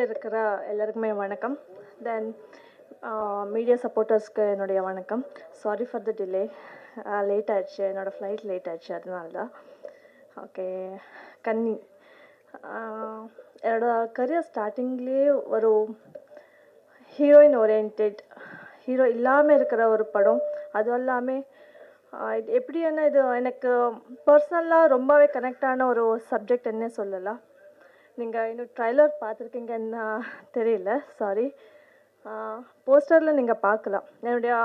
மேடையில் இருக்கிற எல்லாருக்குமே வணக்கம். தென் மீடியா சப்போர்ட்டர்ஸ்க்கு என்னுடைய வணக்கம். Sorry for the delay, late ஆயிடுச்சு, என்னோடய ஃப்ளைட் லேட் ஆயிடுச்சு, அதனால தான். ஓகே, கன்னி என்னோடய கரியர் ஸ்டார்டிங்லேயே ஒரு ஹீரோயின் ஓரியன்ட், ஹீரோ இல்லாமல் இருக்கிற ஒரு படம். அதுவும் இல்லாமல் இது எப்படின்னா, இது எனக்கு பர்சனலாக ரொம்பவே கனெக்டான ஒரு சப்ஜெக்ட் என்ன சொல்லலாம். நீங்கள் இன்னும் ட்ரைலர் பார்த்துருக்கீங்கன்னு தெரியல, சாரி. போஸ்டரில் நீங்கள் பார்க்கலாம். என்னுடைய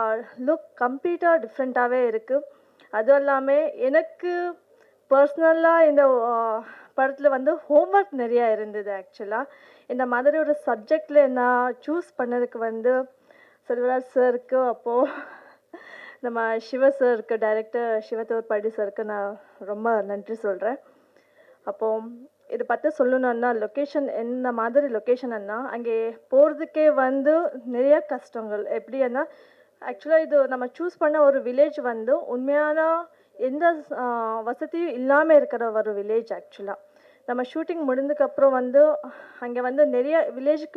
லுக் கம்ப்ளீட்டாக டிஃப்ரெண்ட்டாகவே இருக்குது. அதுவும் இல்லாமல் எனக்கு பர்சனலாக இந்த படத்தில் வந்து ஹோம்ஒர்க் நிறையா இருந்தது. ஆக்சுவலாக இந்த மாதிரி ஒரு சப்ஜெக்டில் நான் சூஸ் பண்ணதுக்கு வந்து செல்வராஜ் சாருக்கு, அப்போது நம்ம சிவ சாருக்கு, டைரக்டர் சிவத்தோர் படி சாருக்கு நான் ரொம்ப நன்றி சொல்கிறேன். அப்போது இதை பற்றி சொல்லணுன்னா, லொக்கேஷன் என்ன மாதிரி லொக்கேஷன்னா, அங்கே போகிறதுக்கே வந்து நிறைய கஷ்டங்கள். எப்படின்னா, ஆக்சுவலாக இது நம்ம சூஸ் பண்ண ஒரு வில்லேஜ் வந்து உண்மையான எந்த வசதியும் இல்லாமல் இருக்கிற ஒரு வில்லேஜ். ஆக்சுவலாக நம்ம ஷூட்டிங் முடிஞ்சதுக்கப்புறம் வந்து அங்கே வந்து நிறைய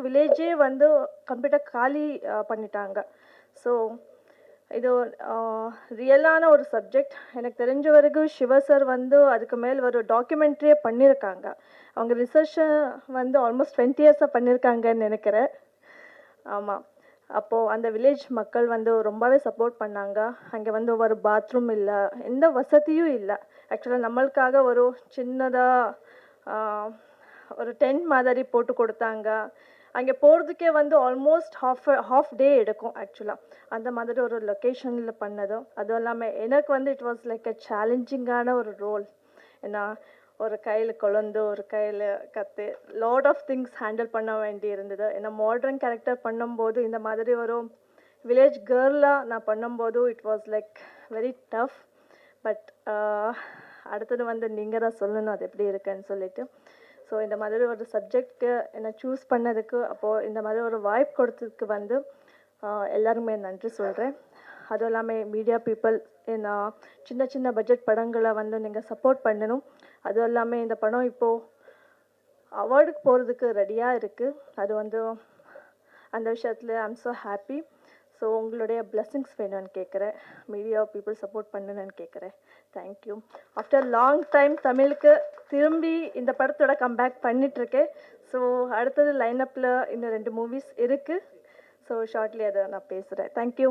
வில்லேஜே வந்து கம்ப்ளீட்டாக காலி பண்ணிட்டாங்க. ஸோ இது ரியலான ஒரு சப்ஜெக்ட். எனக்கு தெரிஞ்ச வரைக்கும் சிவ சார் வந்து அதுக்கு மேல் ஒரு டாக்குமெண்ட்ரியே பண்ணியிருக்காங்க. அவங்க ரிசர்ச்சை வந்து ஆல்மோஸ்ட் 20 இயர்ஸாக பண்ணியிருக்காங்கன்னு நினைக்கிறேன். ஆமாம். அப்போது அந்த வில்லேஜ் மக்கள் வந்து ரொம்பவே சப்போர்ட் பண்ணாங்க. அங்கே வந்து ஒரு பாத்ரூம் இல்லை, எந்த வசதியும் இல்லை. ஆக்சுவலாக நம்மளுக்காக ஒரு சின்னதாக ஒரு டென்ட் மாதிரி போட்டு கொடுத்தாங்க. அங்கே போகிறதுக்கே வந்து ஆல்மோஸ்ட் ஹாஃப் டே எடுக்கும். ஆக்சுவலாக அந்த மாதிரி ஒரு லொக்கேஷனில் பண்ணதும், அதுவும் இல்லாமல் எனக்கு வந்து இட் வாஸ் லைக் அ சேலஞ்சிங்கான ஒரு ரோல். ஏன்னா ஒரு கையில் குழந்து, ஒரு கையில் கத்து, லாட் ஆஃப் திங்ஸ் ஹேண்டில் பண்ண வேண்டி இருந்தது. ஏன்னா மாடர்ன் கேரக்டர் பண்ணும்போது, இந்த மாதிரி ஒரு வில்லேஜ் கேர்ளாக நான் பண்ணும்போது it was like very tough. But அடுத்தது வந்து நீங்கள் தான் சொல்லணும் அது எப்படி இருக்குன்னு சொல்லிட்டு. ஸோ இந்த மாதிரி ஒரு சப்ஜெக்ட்க்கு என்னை சூஸ் பண்ணதுக்கு, அப்போது இந்த மாதிரி ஒரு வாய்ப்பு கொடுத்ததுக்கு வந்து எல்லாருமே நன்றி சொல்கிறேன். அதுவும் இல்லாமல் மீடியா பீப்புள், இந்த சின்ன சின்ன பட்ஜெட் படங்களை வந்து நீங்கள் சப்போர்ட் பண்ணணும். அதுவும் இல்லாமல் இந்த படம் இப்போது அவார்டுக்கு போகிறதுக்கு ரெடியாக இருக்குது. அது வந்து அந்த விஷயத்தில் I am so happy. So உங்களுடைய பிளெஸ்ஸிங்ஸ் வேணும்னு கேட்குறேன். மீடியா பீப்புள் சப்போர்ட் பண்ணணும்னு கேட்குறேன். தேங்க்யூ. ஆஃப்டர் லாங் டைம் தமிழுக்கு திரும்பி இந்த படத்தோட கம்பேக் பண்ணிகிட்ருக்கேன். ஸோ அடுத்தது லைனப்பில் இன்னும் 2 மூவிஸ் இருக்குது. ஸோ ஷார்ட்லி அதை நான் பேசுகிறேன். தேங்க்யூ.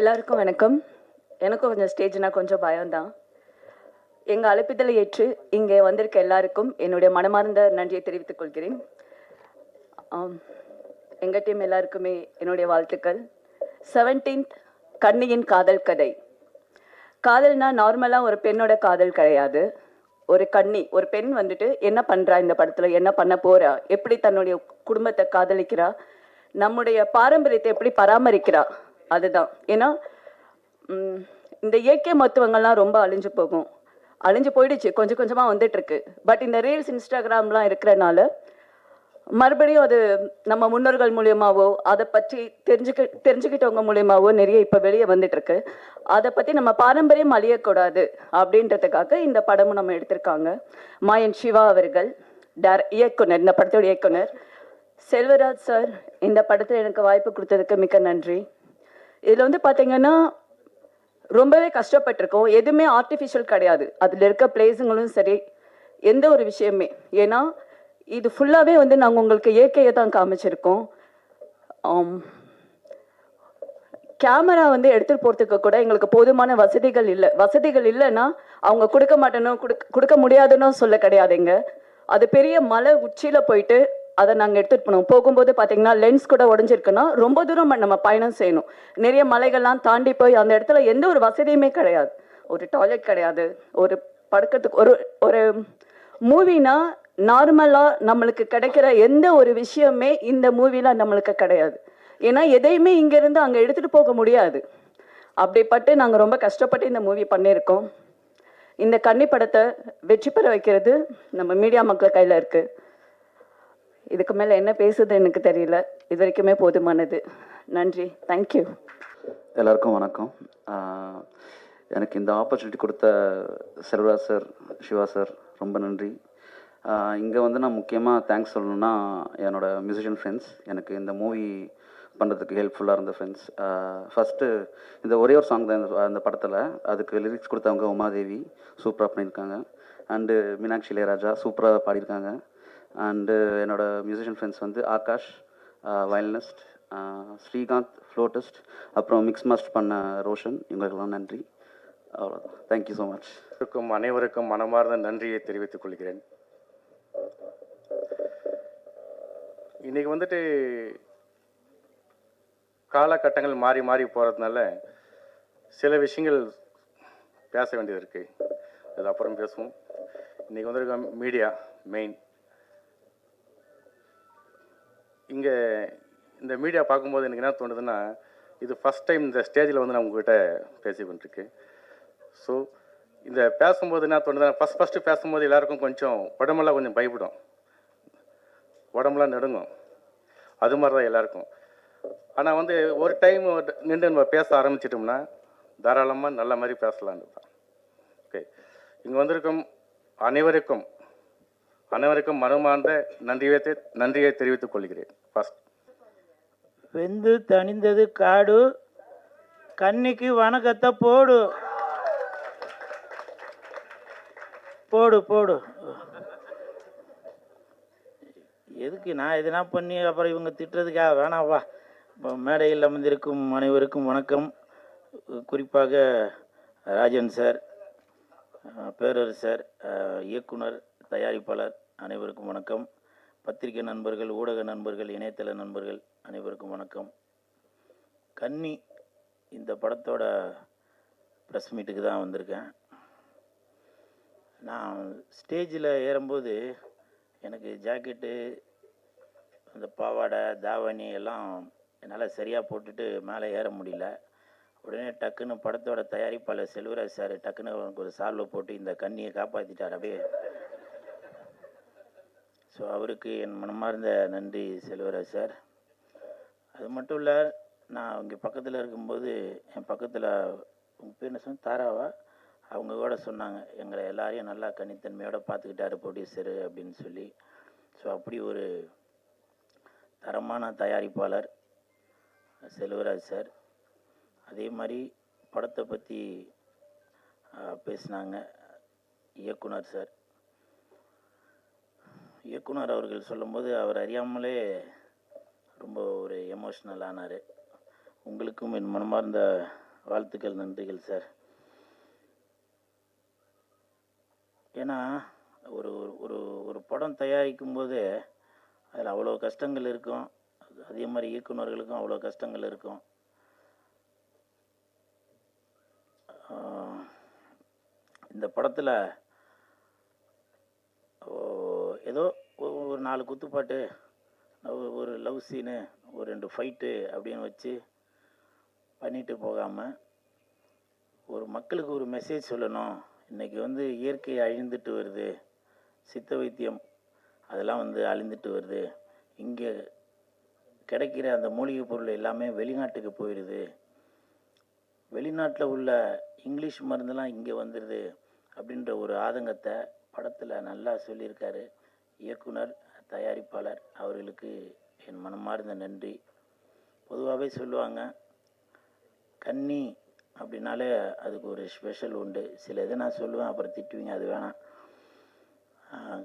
எல்லாருக்கும் வணக்கம். எனக்கும் கொஞ்சம் ஸ்டேஜ்னால் கொஞ்சம் பயம்தான். எங்கள் அழைப்பிதழை ஏற்று இங்கே வந்திருக்க எல்லாருக்கும் என்னுடைய மனமார்ந்த நன்றியை தெரிவித்துக் கொள்கிறேன். எங்கள் டீம் எல்லாருக்குமே என்னுடைய வாழ்த்துக்கள். 17th கன்னியின் காதல் கதை. காதல்னா நார்மலாக ஒரு பெண்ணோட காதல் கிடையாது. ஒரு கன்னி, ஒரு பெண் வந்துட்டு என்ன பண்ணுறா, இந்த படத்தில் என்ன பண்ண போகிறா, எப்படி தன்னுடைய குடும்பத்தை காதலிக்கிறா, நம்முடைய பாரம்பரியத்தை எப்படி பராமரிக்கிறா, அதுதான். ஏன்னா இந்த இயற்கை மருத்துவங்கள்லாம் ரொம்ப அழிஞ்சு போயிடுச்சு, கொஞ்சம் கொஞ்சமாக வந்துட்டுருக்கு. பட் இந்த ரீல்ஸ், இன்ஸ்டாகிராம்லாம் இருக்கிறனால மறுபடியும் அது நம்ம முன்னோர்கள் மூலியமாவோ அதை பற்றி தெரிஞ்சுக்கிட்டவங்க மூலியமாவோ நிறைய இப்போ வெளியே வந்துட்டுருக்கு. அதை பற்றி நம்ம பாரம்பரியம் அழியக்கூடாது அப்படின்றதுக்காக இந்த படமும் நம்ம எடுத்திருக்காங்க. மாயன் சிவா அவர்கள் இயக்குனர், இந்த படத்தோட இயக்குனர். செல்வராஜ் சார் இந்த படத்தில் எனக்கு வாய்ப்பு கொடுத்ததுக்கு மிக்க நன்றி. இதில் வந்து பார்த்தீங்கன்னா ரொம்பவே கஷ்டப்பட்டிருக்கோம். எதுவுமே ஆர்டிஃபிஷியல் கிடையாது. அதில் இருக்க பிளேஸுங்களும் சரி, எந்த ஒரு விஷயமே. ஏன்னா இது ஃபுல்லாகவே வந்து நாங்கள் உங்களுக்கு இயற்கையை தான் காமிச்சிருக்கோம். கேமரா வந்து எடுத்துகிட்டு போகிறதுக்கு கூட எங்களுக்கு போதுமான வசதிகள் இல்லைன்னா அவங்க கொடுக்க முடியாதுன்னு சொல்ல கிடையாதுங்க. அது பெரிய மலை உச்சியில் போயிட்டு அதை நாங்கள் எடுத்துகிட்டு போனோம். போகும்போது பார்த்தீங்கன்னா லென்ஸ் கூட உடஞ்சிருக்குன்னா ரொம்ப தூரம் நம்ம பயணம் செய்யணும். நிறைய மலைகள்லாம் தாண்டி போய் அந்த இடத்துல எந்த ஒரு வசதியுமே கிடையாது. ஒரு டாய்லெட் கிடையாது. ஒரு படுக்கிறதுக்கு ஒரு மூவினா நார்மலாக நம்மளுக்கு கிடைக்கிற எந்த ஒரு விஷயமே இந்த மூவியில் நம்மளுக்கு கிடையாது. ஏன்னா எதையுமே இங்கேருந்து அங்கே எடுத்துகிட்டு போக முடியாது. அப்படிப்பட்டு நாங்கள் ரொம்ப கஷ்டப்பட்டு இந்த மூவி பண்ணியிருக்கோம். இந்த கன்னி படத்தை வெற்றி பெற வைக்கிறது நம்ம மீடியா மக்கள் கையில் இருக்குது. இதுக்கு மேலே என்ன பேசுது எனக்கு தெரியல. இது வரைக்குமே போதுமானது. நன்றி. தேங்க்யூ. எல்லாருக்கும் வணக்கம். எனக்கு இந்த ஆப்பர்ச்சுனிட்டி கொடுத்த செல்வராஜ் சார், சிவா சார் ரொம்ப நன்றி. இங்கே வந்து நான் முக்கியமாக தேங்க்ஸ் சொல்லணும்னா என்னோடய மியூசிஷியன் ஃப்ரெண்ட்ஸ், எனக்கு இந்த மூவி பண்ணுறதுக்கு ஹெல்ப்ஃபுல்லாக இருந்த ஃப்ரெண்ட்ஸ். ஃபஸ்ட்டு இந்த ஒரே ஒரு சாங் தான் இந்த படத்தில், அதுக்கு லிரிக்ஸ் கொடுத்தவங்க உமாதேவி சூப்பராக பண்ணியிருக்காங்க. அண்டு மீனாட்சி இளையராஜா சூப்பராக பாடியிருக்காங்க. அண்டு என்னோடய மியூசிஷியன் ஃப்ரெண்ட்ஸ் வந்து ஆகாஷ் வயலினிஸ்ட், ஸ்ரீகாந்த் ஃப்ளோட்டிஸ்ட், அப்புறம் மிக்ஸ் மாஸ்டர் பண்ண ரோஷன், இவங்களுக்கெல்லாம் நன்றி. அவ்வளோதான். Thank you so much. அனைவருக்கும் மனமார்ந்த நன்றியை தெரிவித்துக் கொள்கிறேன். இன்றைக்கி வந்துட்டு காலகட்டங்கள் மாறி மாறி போகிறதுனால சில விஷயங்கள் பேச வேண்டியது இருக்குது. அது அப்புறம் பேசுவோம். இன்றைக்கி வந்திருக்க மீடியா மெயின், இங்கே இந்த மீடியா பார்க்கும்போது எனக்கு என்ன தோணுதுன்னா, இது ஃபஸ்ட் டைம் இந்த ஸ்டேஜில் வந்து நான் உங்கள்கிட்ட பேசிக்கொண்டிருக்கு. ஸோ இந்த பேசும்போது என்ன தோணுதுன்னா, ஃபஸ்ட்டு பேசும்போது எல்லாருக்கும் கொஞ்சம் உடம்பெல்லாம் கொஞ்சம் பயப்படும், உடம்புலாம் நடுங்கும். அது மாதிரி தான் எல்லாருக்கும். ஆனால் வந்து ஒரு டைம் நின்று நம்ம பேச ஆரம்பிச்சிட்டோம்னா தாராளமாக நல்ல மாதிரி பேசலான்னு தான். ஓகே, இங்கே வந்திருக்கும் அனைவருக்கும் மனமார்ந்த நன்றியை தெரிவித்துக் கொள்கிறேன். ஃபஸ்ட், வெந்து தணிந்தது காடு, கன்னிக்கு வணக்கத்தை போடு போடு போடு. எதுக்கு நான் எதுனா பண்ணி அப்புறம் இவங்க திட்டுறதுக்காக வேணாவா. இப்போ மேடையில் அமர்ந்திருக்கும் அனைவருக்கும் வணக்கம். குறிப்பாக ராஜன் சார், பேரரசர், இயக்குனர், தயாரிப்பாளர் அனைவருக்கும் வணக்கம். பத்திரிகை நண்பர்கள், ஊடக நண்பர்கள், இணையதள நண்பர்கள் அனைவருக்கும் வணக்கம். கன்னி இந்த படத்தோட ப்ரெஸ் மீட்டுக்கு தான் வந்திருக்கேன். நான் ஸ்டேஜில் ஏறும்போது எனக்கு ஜாக்கெட்டு, அந்த பாவாடை, தாவணி எல்லாம் என்னால் சரியாக போட்டுட்டு மேலே ஏற முடியல. உடனே டக்குன்னு படத்தோட தயாரிப்பாளர் செல்வராஜ் சார் டக்குன்னு அவனுக்கு ஒரு சால்வை போட்டு இந்த கன்னியை காப்பாற்றிட்டார் அப்படியே. ஸோ அவருக்கு என் மனமார்ந்த நன்றி செல்வராஜ் சார். அது மட்டும் இல்லை, நான் இங்கே பக்கத்தில் இருக்கும்போது என் பக்கத்தில் உங்கள் பேர் என்ன சொன்ன, தாராவா, அவங்க கூட சொன்னாங்க, எங்களை எல்லாரையும் நல்லா கன்னித்தன்மையோடு பார்த்துக்கிட்டாரு ப்ரொடியூசரு அப்படின்னு சொல்லி. ஸோ அப்படி ஒரு தரமான தயாரிப்பாளர் செல்வராஜ் சார். அதே மாதிரி படத்தை பற்றி பேசினாங்க இயக்குனர் சார். இயக்குனர் அவர்கள் சொல்லும்போது அவர் அறியாமலே ரொம்ப ஒரு எமோஷ்னல் ஆனார். உங்களுக்கும் என் மனமார்ந்த வாழ்த்துக்கள், நன்றிகள் சார். ஏன்னா ஒரு ஒரு ஒரு படம் தயாரிக்கும் போது அதில் அவ்வளோ கஷ்டங்கள் இருக்கும். அதே மாதிரி இயக்குனர்களுக்கும் அவ்வளோ கஷ்டங்கள் இருக்கும். இந்த படத்தில் ஏதோ ஒரு 4 குத்துப்பாட்டு, ஒரு லவ் சீனு, ஒரு 2 ஃபைட்டு அப்படின்னு வச்சு பண்ணிட்டு போகாமல் ஒரு மக்களுக்கு ஒரு மெசேஜ் சொல்லணும். இன்றைக்கி வந்து இயற்கை அழிந்துட்டு வருது, சித்த வைத்தியம் அதெல்லாம் வந்து அழிந்துட்டு வருது, இங்கே கிடைக்கிற அந்த மூலிகை பொருள் எல்லாமே வெளிநாட்டுக்கு போயிடுது, வெளிநாட்டில் உள்ள இங்கிலீஷ் மருந்தெல்லாம் இங்கே வந்துடுது அப்படின்ற ஒரு ஆதங்கத்தை படத்தில் நல்லா சொல்லியிருக்காரு இயக்குனர், தயாரிப்பாளர் அவர்களுக்கு என் மனமார்ந்த நன்றி. பொதுவாகவே சொல்லுவாங்க கன்னி அப்படின்னாலே அதுக்கு ஒரு ஸ்பெஷல் உண்டு. சில இதை நான் சொல்லுவேன், அப்புறம் திட்டுவீங்க, அது வேணாம்.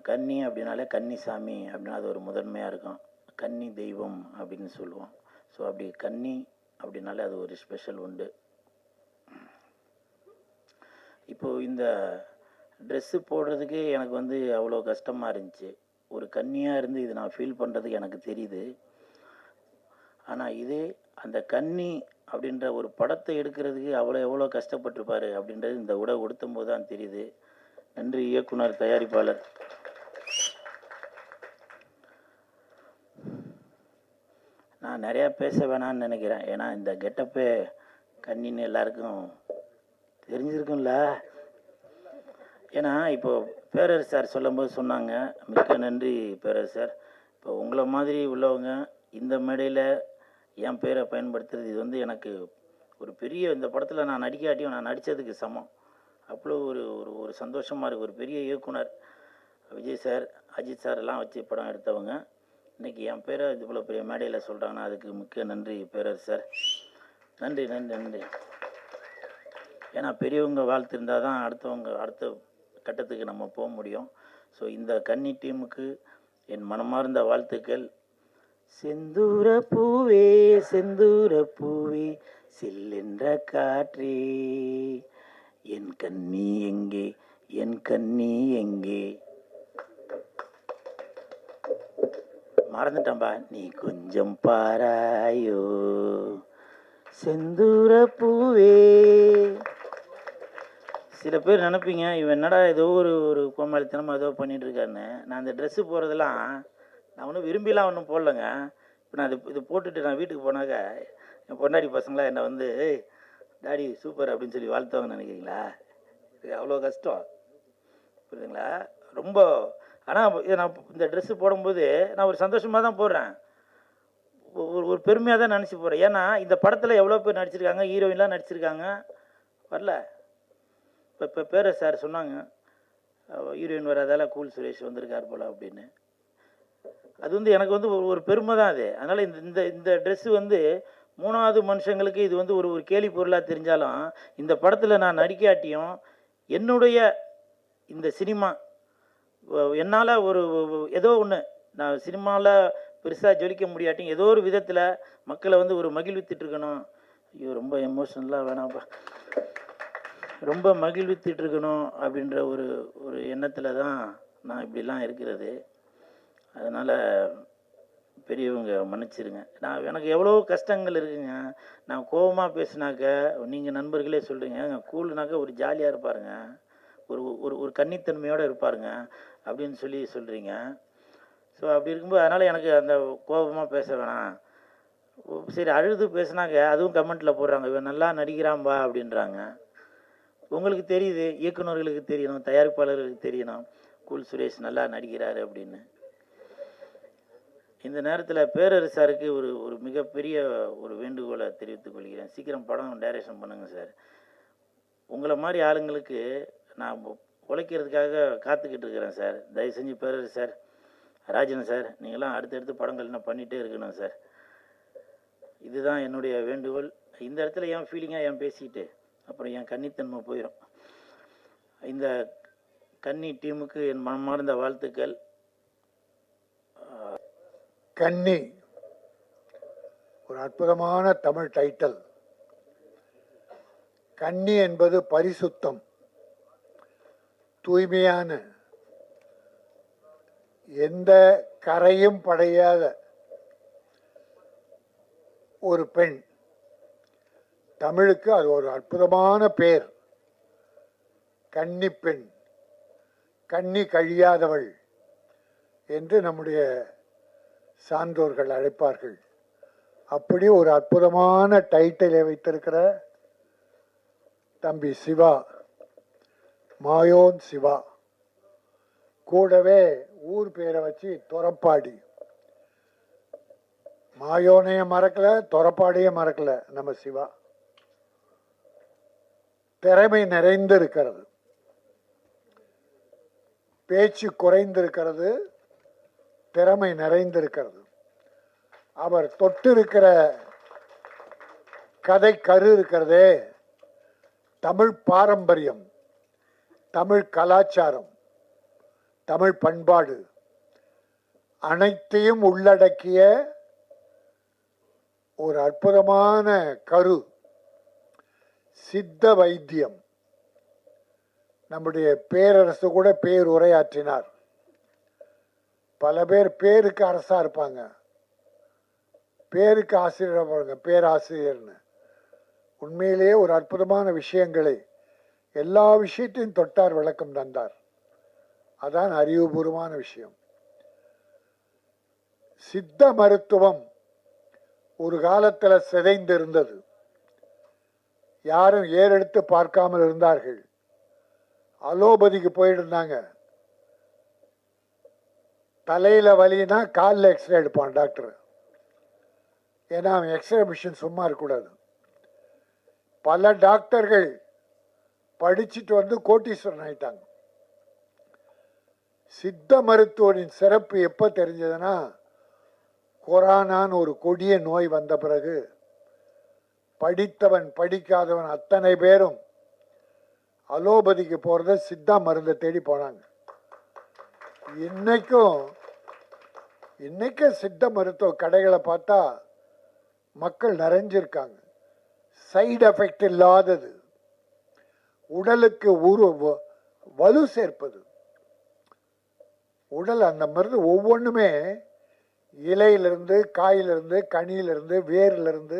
கன்னி அப்படின்னாலே கன்னிசாமி அப்படின்னா அது ஒரு முதன்மையாக இருக்கும். கன்னி தெய்வம் அப்படின்னு சொல்லுவோம். ஸோ அப்படி கன்னி அப்படின்னாலே அது ஒரு ஸ்பெஷல் உண்டு. இப்போது இந்த ட்ரெஸ்ஸு போடுறதுக்கு எனக்கு வந்து அவ்வளோ கஷ்டமாக இருந்துச்சு. ஒரு கன்னியாக இருந்து இது நான் ஃபீல் பண்ணுறதுக்கு எனக்கு தெரியுது. ஆனால் இதே அந்த கன்னி அப்படின்ற ஒரு படத்தை எடுக்கிறதுக்கு எவ்வளோ கஷ்டப்பட்டிருப்பார் அப்படின்றது இந்த உடை உடுத்தும் போது தான் தெரியுது. நன்றி இயக்குனர், தயாரிப்பாளர். நான் நிறையா பேச வேணான்னு நினைக்கிறேன். ஏன்னா இந்த கெட்டப்பே கன்னின்னு எல்லாருக்கும் தெரிஞ்சிருக்கும்ல. ஏன்னா இப்போது பேரரசு சார் சொல்லும்போது சொன்னாங்க, மிக்க நன்றி பேரரசு சார். இப்போ உங்களை மாதிரி உள்ளவங்க இந்த மேடையில் என் பேரை பயன்படுத்துறது, இது வந்து எனக்கு ஒரு பெரிய, இந்த படத்தில் நான் நடிக்காட்டியும் நான் நடித்ததுக்கு சமம். அவ்வளோ ஒரு ஒரு ஒரு சந்தோஷமாக இருக்குது. ஒரு பெரிய இயக்குனர் விஜய் சார், அஜித் சார் எல்லாம் வச்சு படம் எடுத்தவங்க. இன்றைக்கி என் பேரை இவ்வளோ பெரிய மேடையில் சொல்கிறாங்கன்னா அதுக்கு முக்கிய நன்றி பேரரசு சார். நன்றி நன்றி நன்றி. ஏன்னா பெரியவங்க வாழ்த்து இருந்தால் தான் அடுத்த கட்டத்துக்கு நம்ம போக முடியும். ஸோ இந்த கன்னி டீமுக்கு என் மனமார்ந்த வாழ்த்துக்கள். செந்தூர பூவே செந்தூர பூவே சில்லென்ற காற்றே என் கன்னி எங்கே என் கன்னி எங்கே. மறந்துட்டம்பா. நீ கொஞ்சம் பாராயோ செந்தூர பூவே. சில பேர் நினைப்பீங்க இவன் என்னடா ஏதோ ஒரு கோமாளித்தனமாக ஏதோ பண்ணிட்டு இருக்காருன்னு. நான் இந்த ட்ரெஸ்ஸு போகிறதெல்லாம் நான் ஒன்றும் விரும்பிலாம் ஒன்றும் போடலைங்க. இப்போ நான் இது போட்டுட்டு நான் வீட்டுக்கு போனாக்க என் பொண்டாடி பசங்களாம் என்னை வந்து டாடி சூப்பர் அப்படின்னு சொல்லி வாழ்த்துவாங்கன்னு நினைக்கிறீங்களா? இது அவ்வளோ கஷ்டம், புரியுதுங்களா? ரொம்ப. ஆனால் நான் இந்த ட்ரெஸ்ஸு போடும்போது நான் ஒரு சந்தோஷமாக தான் போடுறேன், ஒரு பெருமையாக தான் நினச்சி போகிறேன். ஏன்னா இந்த படத்தில் எவ்வளோ பேர் நடிச்சிருக்காங்க, ஹீரோயின்லாம் நடிச்சிருக்காங்க, வரல. இப்போ பேர சார் சொன்னாங்க ஹீரோயின் வராதால கூல் சுரேஷ் வந்திருக்கார் போல் அப்படின்னு. அது வந்து எனக்கு வந்து ஒரு பெருமை தான் அது. அதனால் இந்த ட்ரெஸ்ஸு வந்து 3வது மனுஷங்களுக்கு இது வந்து ஒரு கேலி பொருளாக தெரிஞ்சாலும் இந்த படத்தில் நான் நடிக்காட்டியும் என்னுடைய இந்த சினிமா என்னால் ஏதோ ஒன்று நான் சினிமாவில் பெருசாக ஜொலிக்க முடியாட்டியும் ஏதோ ஒரு விதத்தில் மக்களை வந்து ஒரு மகிழ்வித்துட்டு இருக்கணும். ஐயோ ரொம்ப எமோஷனலாக வேணாம்ப்பா. ரொம்ப மகிழ்வித்துட்டு இருக்கணும் அப்படின்ற ஒரு எண்ணத்தில் தான் நான் இப்படிலாம் இருக்கிறது. அதனால் பெரியவங்க மன்னிச்சிருங்க. எனக்கு எவ்வளோ கஷ்டங்கள் இருக்குங்க. நான் கோபமாக பேசினாக்க நீங்கள் நண்பர்களே சொல்கிறீங்க கூல்னாக்க ஒரு ஜாலியாக இருப்பாருங்க, ஒரு கன்னித்தன்மையோடு இருப்பாருங்க அப்படின்னு சொல்கிறீங்க. ஸோ அப்படி இருக்கும்போது அதனால் எனக்கு அந்த கோபமாக பேச வேணாம். சரி அழுது பேசினாக்க அதுவும் கமெண்ட்டில் போடுறாங்க இவன் நல்லா நடிக்கிறான்பா அப்படின்றாங்க. உங்களுக்கு தெரியுது, இயக்குநர்களுக்கு தெரியணும், தயாரிப்பாளர்களுக்கு தெரியணும் கூல் சுரேஷ் நல்லா நடிக்கிறாரு அப்படின்னு. இந்த நேரத்தில் பேரரசு சாருக்கு ஒரு மிகப்பெரிய ஒரு வேண்டுகோளை தெரிவித்துக் கொள்கிறேன். சீக்கிரம் படம் டைரக்ஷன் பண்ணுங்கள் சார். உங்களை மாதிரி ஆளுங்களுக்கு நான் உழைக்கிறதுக்காக காத்துக்கிட்டு இருக்கிறேன் சார். தயவு செஞ்சு பேரரசு சார், ராஜன் சார், நீங்களாம் அடுத்தடுத்து படங்கள் என்ன பண்ணிகிட்டே இருக்கணும் சார். இதுதான் என்னுடைய வேண்டுகோள். இந்த இடத்துல என் ஃபீலிங்காக என் பேசிக்கிட்டு அப்புறம் என் கன்னித்தன்மை போயிடும். இந்த கன்னி டீமுக்கு என் மனமார்ந்த வாழ்த்துக்கள். கன்னி ஒரு அற்புதமான தமிழ் டைட்டில். கன்னி என்பது பரிசுத்தம், தூய்மையான, எந்த கரையும் படையாத ஒரு பெண். தமிழுக்கு அது ஒரு அற்புதமான பேர். கன்னி பெண், கன்னி கழியாதவள் என்று நம்முடைய சான்றோர்கள் அழைப்பார்கள். அப்படி ஒரு அற்புதமான டைட்டிலை வைத்திருக்கிற தம்பி சிவா, மாயோன் சிவா, கூடவே ஊர் பேரை வச்சு தொரப்பாடி. மாயோனையும் மறக்கல, தொரப்பாடியும் மறக்கல நம்ம சிவா. திறமை நிறைந்திருக்கிறது, பேச்சு குறைந்திருக்கிறது, திறமை நிறைந்திருக்கிறது. அவர் தொட்டிருக்கிற கதை கரு இருக்கிறதே, தமிழ் பாரம்பரியம், தமிழ் கலாச்சாரம், தமிழ் பண்பாடு அனைத்தையும் உள்ளடக்கிய ஒரு அற்புதமான கரு. சித்த வைத்தியம். நம்முடைய பேரரசு கூட பேருரையாற்றினார். பல பேர் பேருக்கு அரசா இருப்பாங்க, பேருக்கு ஆசிரியர் பாருங்க, பேராசிரியர்னு. உண்மையிலேயே ஒரு அற்புதமான விஷயங்களை எல்லா விஷயத்தையும் தொட்டார், விளக்கம் தந்தார். அதான் அறிவுபூர்வமான விஷயம். சித்த மருத்துவம் ஒரு காலத்தில் சிதைந்திருந்தது. யாரும் ஏறெடுத்து பார்க்காமல் இருந்தார்கள். அலோபதிக்கு போயிட்டு இருந்தாங்க. தலையில வலினா காலில் எக்ஸ்ரே எடுப்பான் டாக்டர். ஏன்னா அவன் எக்ஸ்ரே மிஷின் சும்மா இருக்கக்கூடாது. பல டாக்டர்கள் படிச்சுட்டு வந்து கோட்டீஸ்வரன் ஆயிட்டாங்க. சித்த மருத்துவரின் சிறப்பு எப்போ தெரிஞ்சதுன்னா, கொரோனான்னு ஒரு கொடிய நோய் வந்த பிறகு படித்தவன் படிக்காதவன் அத்தனை பேரும் அலோபதிக்கு போகிறத சித்தா மருந்தை தேடி போனாங்க. இன்னைக்கும் சித்த மருத்துவ கடைகளை பார்த்தா மக்கள் நிறைஞ்சிருக்காங்க. சைடு எஃபெக்ட் இல்லாதது, உடலுக்கு வலு சேர்ப்பது. உடல் அந்த மருந்து ஒவ்வொன்றுமே இலையிலிருந்து, காயிலிருந்து, கனியிலிருந்து, வேரிலிருந்து,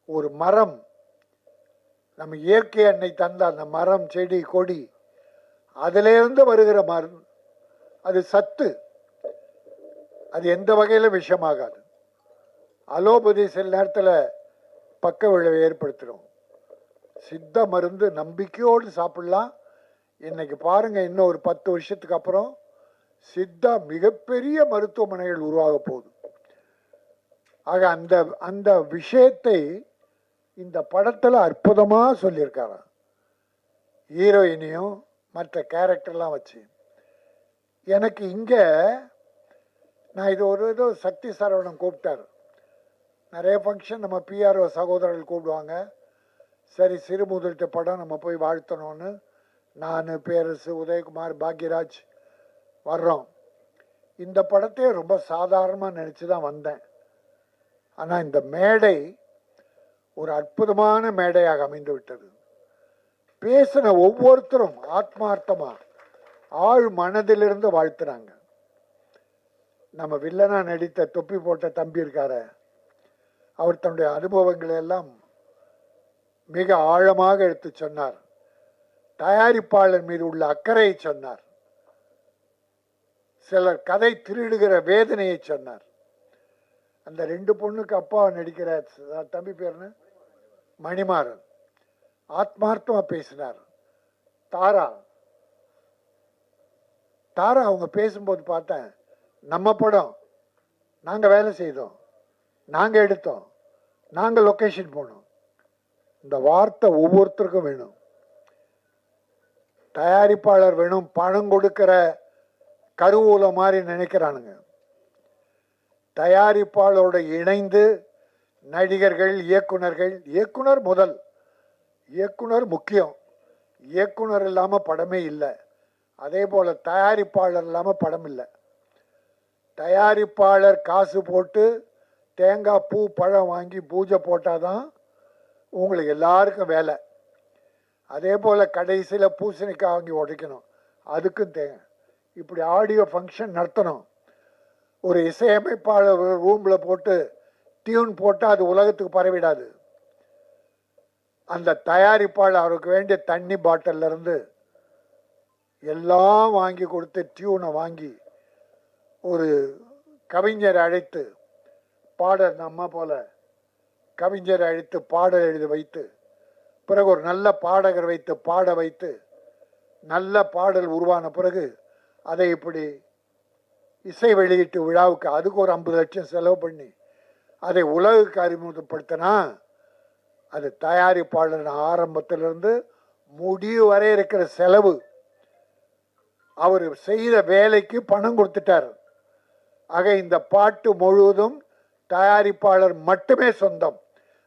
ஒரு மரம், நம்ம இயற்கை எண்ணெய் தந்த அந்த மரம், செடி, கொடி, அதிலிருந்து வருகிற மருந்து. அது சத்து, அது எந்த வகையில் விஷமாகாது. அலோபதி சில நேரத்தில் பக்க விளைவை ஏற்படுத்திடும். சித்த மருந்து நம்பிக்கையோடு சாப்பிடலாம். இன்னைக்கு பாருங்க, இன்னும் ஒரு 10 வருஷத்துக்கு அப்புறம் சித்தா மிகப்பெரிய மருத்துவமனைகள் உருவாக போகுது. ஆக அந்த விஷயத்தை இந்த படத்தில் அற்புதமாக சொல்லியிருக்காரு. ஹீரோயினையும் மற்ற கேரக்டர்லாம் வச்சு எனக்கு இங்கே நான் இது ஏதோ சக்தி சரவணன் கூப்பிட்டார். நிறைய ஃபங்க்ஷன் நம்ம பிஆர்ஓ சகோதரர்கள் கூப்பிடுவாங்க. சரி, சிறு முதலீட்டு படம் நம்ம போய் வாழ்த்தணும்னு நான், பேரரசு, உதயகுமார், பாக்யராஜ் வர்றோம். இந்த படத்தையே ரொம்ப சாதாரணமாக நினச்சி தான் வந்தேன். ஆனால் இந்த மேடை ஒரு அற்புதமான மேடையாக அமைந்து விட்டது. பேசின ஒவ்வொருத்தரும் ஆத்மார்த்தமாக ஆழ் மனதிலிருந்து வாழ்த்துறாங்க. நம்ம வில்லனா நடித்த தொப்பி போட்ட தம்பி இருக்கார, அவர் தன்னுடைய அனுபவங்களை எல்லாம் மிக ஆழமாக எடுத்து சொன்னார். தயாரிப்பாளர் மீது உள்ள அக்கறையை சொன்னார். சிலர் கதை திருடுகிற வேதனையை சொன்னார். அந்த 2 பொண்ணுக்கு அப்பா நடிக்கிற தம்பி பேர்னு மணிமாறன் ஆத்மார்த்தமா பேசினார். தாரா அவங்க பேசும்போது பார்த்தேன், நம்ம படம், நாங்கள் வேலை செய்தோம், நாங்கள் எடுத்தோம், நாங்கள் லொக்கேஷன் போனோம். இந்த வார்த்தை ஒவ்வொருத்தருக்கும் வேணும். தயாரிப்பாளர் வேணும், பணம் கொடுக்கிற கருவூல மாதிரி நினைக்கிறானுங்க. தயாரிப்பாளரோட இணைந்து நடிகர்கள், இயக்குனர் முதல், இயக்குனர் முக்கியம். இயக்குனர் இல்லாமல் படமே இல்லை. அதே போல் தயாரிப்பாளர் இல்லாமல் படம் இல்லை. தயாரிப்பாளர் காசு போட்டு தேங்காய், பூ, பழம் வாங்கி பூஜை போட்டால் தான் உங்களுக்கு எல்லாருக்கும் வேலை. அதே போல் கடைசியில் பூசணிக்காய் வாங்கி உடைக்கணும், அதுக்கும் தேங்காய். இப்படி ஆடியோ ஃபங்க்ஷன் நடத்தணும். ஒரு இசையமைப்பாளர் ரூமில் போட்டு டியூன் போட்டால் அது உலகத்துக்கு பரவிடாது. அந்த தயாரிப்பாளர் அவருக்கு வேண்டிய தண்ணி பாட்டிலிருந்து எல்லாம் வாங்கி கொடுத்து டியூனை வாங்கி ஒரு கவிஞரை அழைத்து பாடல், நம்ம போல கவிஞரை அழைத்து பாடல் எழுதி வைத்து, பிறகு ஒரு நல்ல பாடகர் வைத்து பாட வைத்து, நல்ல பாடல் உருவான பிறகு அதை இப்படி இசை வெளியீட்டு விழாவுக்கு அதுக்கு ஒரு 50 லட்சம் செலவு பண்ணி அதை உலகுக்கு அறிமுகப்படுத்தினா, அது தயாரிப்பாளர் ஆரம்பத்திலிருந்து முடிவு வரை இருக்கிற செலவு. அவர் செய்த வேலைக்கு பணம் கொடுத்துட்டார். ஆக இந்த பாட்டு முழுவதும் தயாரிப்பாளர் மட்டுமே சொந்தம்.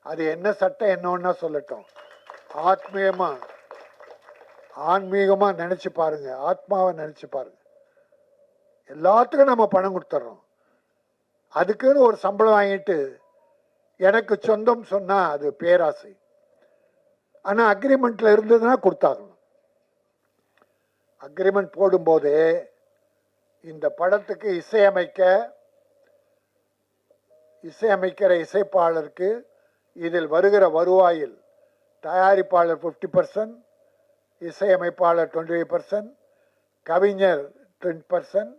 அது என்ன சட்டம் என்னன்னா சொல்லட்டும். ஆன்மீகமா நினைச்சு பாருங்க, ஆத்மாவை நினைச்சு பாருங்க. எல்லாத்துக்கும் நம்ம பணம் கொடுத்துட்றோம். அதுக்குன்னு ஒரு சம்பளம் வாங்கிட்டு எனக்கு சொந்தம் சொன்னா அது பேராசை. ஆனா அக்ரிமெண்ட்ல இருந்ததுன்னா கொடுத்தாகணும். அக்ரிமெண்ட் போடும்போது இந்த படத்துக்கு இசையமைக்கிற இசைப்பாளருக்கு இதில் வருகிற வருவாயில் தயாரிப்பாளர் 50%, இசையமைப்பாளர் 25%, கவிஞர் 10%,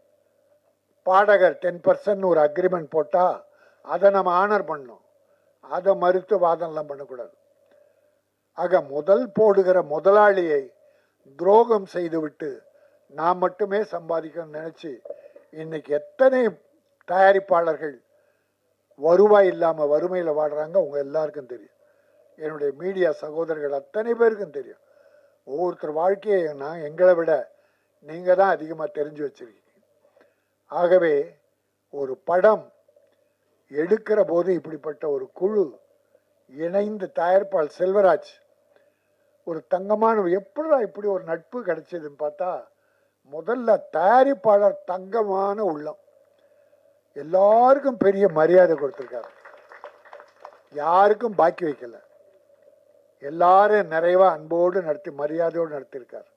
பாடகர் 10% ஒரு அக்ரிமெண்ட் போட்டால் அதை நம்ம ஆனர் பண்ணணும். அதை மறுத்து வாதம்லாம் பண்ணக்கூடாது. ஆக முதல் போடுகிற முதலாளியை துரோகம் செய்துவிட்டு நான் மட்டுமே சம்பாதிக்கணும்னு நினச்சி இன்னைக்கு எத்தனை தயாரிப்பாளர்கள் வருவாய் இல்லாமல் வறுமையில் வாடுறாங்க உங்கள் எல்லாருக்கும் தெரியும். என்னுடைய மீடியா சகோதரர்கள் அத்தனை பேருக்கும் தெரியும். ஒவ்வொருத்தர் வாழ்க்கையை நான் எங்களை விட நீங்கள் தான் அதிகமாக தெரிஞ்சு வச்சிருக்கீங்க. ஆகவே ஒரு படம் எடுக்கிற போது இப்படிப்பட்ட ஒரு குழு இணைந்து தயாரிப்பாளர் செல்வராஜ் ஒரு தங்கமான எப்படிடா இப்படி ஒரு நட்பு கிடைச்சதுன்னு பார்த்தா முதல்ல தயாரிப்பாளர் தங்கமான உள்ளம், எல்லாருக்கும் பெரிய மரியாதை கொடுத்துருக்காரு, யாருக்கும் பாக்கி வைக்கல, எல்லாரும் நிறைவா அன்போடு நடத்தி மரியாதையோடு நடத்தியிருக்கார்.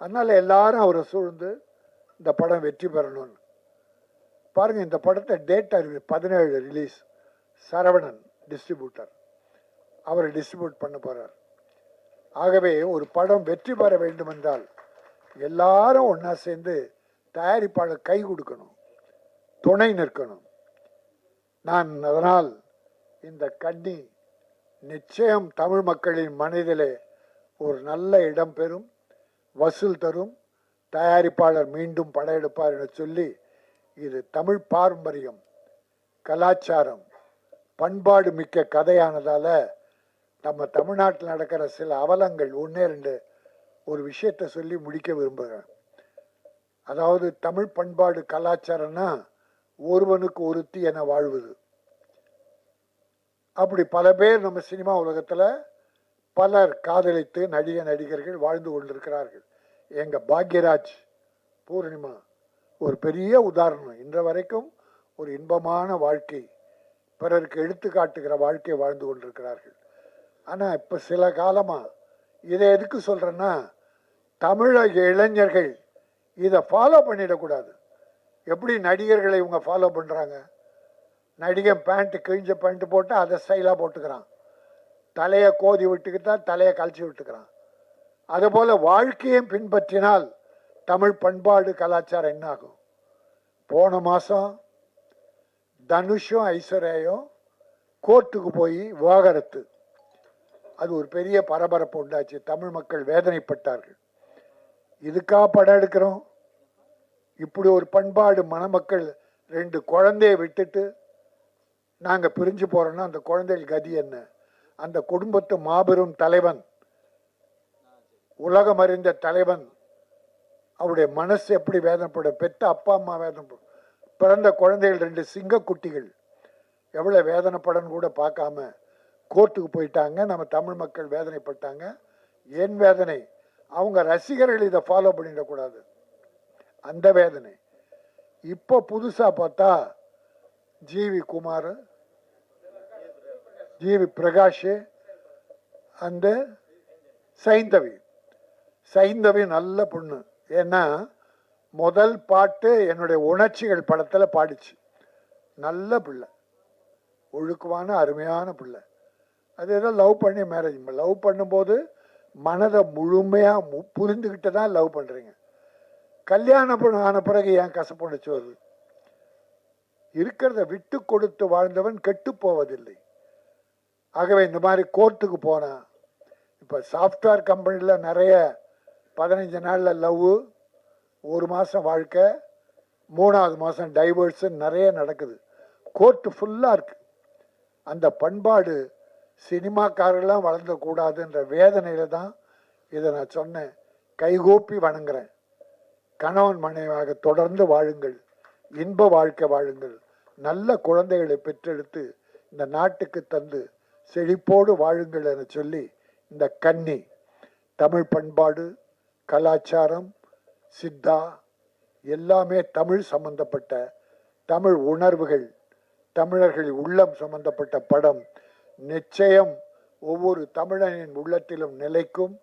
அதனால எல்லாரும் அவரை சூழ்ந்து இந்த படம் வெற்றி பெறணும்னு பாருங்க. இந்த படத்தை டேட் அறிவு 17 ரிலீஸ். சரவணன் டிஸ்ட்ரிபியூட்டர், அவர் டிஸ்ட்ரிபியூட் பண்ண போறார். ஆகவே ஒரு படம் வெற்றி பெற வேண்டும் என்றால் எல்லாரும் ஒன்றா சேர்ந்து தயாரிப்பாளர் கை கொடுக்கணும், துணை நிற்கணும். நான் அதனால் இந்த கன்னி நிச்சயம் தமிழ் மக்களின் மனதிலே ஒரு நல்ல இடம் பெறும், வசூல் தரும், தயாரிப்பாளர் மீண்டும் படையெடுப்பார் என சொல்லி, இது தமிழ் பாரம்பரியம், கலாச்சாரம், பண்பாடு மிக்க கதையானதால நம்ம தமிழ்நாட்டில் நடக்கிற சில அவலங்கள் ஒன்றே ரெண்டு ஒரு விஷயத்தை சொல்லி முடிக்க விரும்புகிறேன். அதாவது தமிழ் பண்பாடு கலாச்சாரம்னா ஒருவனுக்கு ஒருத்தி என வாழ்வது. அப்படி பல பேர் நம்ம சினிமா உலகத்தில் பலர் காதலித்து நடிகர்கள் வாழ்ந்து கொண்டிருக்கிறார்கள். எங்க பாக்யராஜ், பூர்ணிமா ஒரு பெரிய உதாரணம். இன்ற வரைக்கும் ஒரு இன்பமான வாழ்க்கை, பிறருக்கு எடுத்துக்காட்டுகிற வாழ்க்கை வாழ்ந்து கொண்டிருக்கிறார்கள். ஆனால் இப்போ சில காலமாக இதை எதுக்கு சொல்கிறேன்னா, தமிழக இளைஞர்கள் இதை ஃபாலோ பண்ணிடக்கூடாது. எப்படி நடிகர்களை இவங்க ஃபாலோ பண்ணுறாங்க, நடிகன் பேண்ட்டு கிழிஞ்ச பேண்ட்டு போட்டு அதை ஸ்டைலாக போட்டுக்கிறான், தலையை கோதி விட்டுக்கிட்டா தலையை கழிச்சு விட்டுக்கிறான். அதுபோல் வாழ்க்கையும் பின்பற்றினால் தமிழ் பண்பாடு கலாச்சாரம் என்ன ஆகும்? போன மாதம் தனுஷும் ஐஸ்வர்யாவும் கோர்ட்டுக்கு போய் விவாகரத்து, அது ஒரு பெரிய பரபரப்பு உண்டாச்சு. தமிழ் மக்கள் வேதனைப்பட்டார்கள். இதுக்கா படம் எடுக்கிறோம்? இப்படி ஒரு பண்பாடு மணமக்கள் 2 குழந்தைய விட்டுட்டு நாங்கள் பிரிஞ்சு போகிறோன்னா அந்த குழந்தைகள் கதி என்ன? அந்த குடும்பத்து மாபெரும் தலைவன், உலகம் அறிந்த தலைவன், அவருடைய மனசு எப்படி வேதனைப்படும்? பெற்ற அப்பா அம்மா வேதனைப்படும், பிறந்த குழந்தைகள் 2 சிங்கக்குட்டிகள் எவ்வளோ வேதனைப்படன்னு கூட பார்க்காம கோர்ட்டுக்கு போயிட்டாங்க. நம்ம தமிழ் மக்கள் வேதனைப்பட்டாங்க. ஏன் வேதனை? அவங்க ரசிகர்கள் இதை ஃபாலோ பண்ணிடக்கூடாது, அந்த வேதனை. இப்போ புதுசாக பார்த்தா ஜிவி குமார், ஜிவி பிரகாஷ், அந்த சைந்தவி நல்ல பொண்ணு. ஏன்னா முதல் பாட்டு என்னுடைய உணர்ச்சிகள் படத்தில் பாடிச்சு. நல்ல பிள்ளை, ஒழுக்கமான அருமையான பிள்ளை. அது ஏதோ லவ் பண்ணி மேரேஜ், லவ் பண்ணும்போது மனதை முழுமையாக புரிந்துக்கிட்டு தான் லவ் பண்ணுறீங்க. கல்யாணம் ஆன பிறகு ஏன் கசப்புணர்ச்சி வருது? இருக்கிறத விட்டு கொடுத்து வாழ்ந்தவன் கெட்டு போவதில்லை. ஆகவே இந்த மாதிரி கோர்ட்டுக்கு போனால், இப்போ சாஃப்ட்வேர் கம்பெனியில் நிறைய 15 நாளில் லவ், 1 மாதம் வாழ்க்கை, 3ஆவது மாதம் டைவர்ஸு நிறைய நடக்குது. கோர்ட்டு ஃபுல்லாக இருக்குது. அந்த பண்பாடு சினிமாக்காரெல்லாம் வளர்ந்தக்கூடாதுன்ற வேதனையில் தான் இதை நான் சொன்னேன். கைகூப்பி வணங்குறேன். கணவன் மனைவியாக தொடர்ந்து வாழுங்கள், இன்ப வாழ்க்கை வாழுங்கள், நல்ல குழந்தைகளை பெற்றெடுத்து இந்த நாட்டுக்கு தந்து செழிப்போடு வாழுங்கள் என சொல்லி, இந்த கன்னி தமிழ் பண்பாடு கலாச்சாரம் சித்தா எல்லாமே தமிழ் சம்பந்தப்பட்ட, தமிழ் உணர்வுகள், தமிழர்கள் உள்ளம் சம்பந்தப்பட்ட படம் நிச்சயம் ஒவ்வொரு தமிழனின் உள்ளத்திலும் நிலைக்கும்.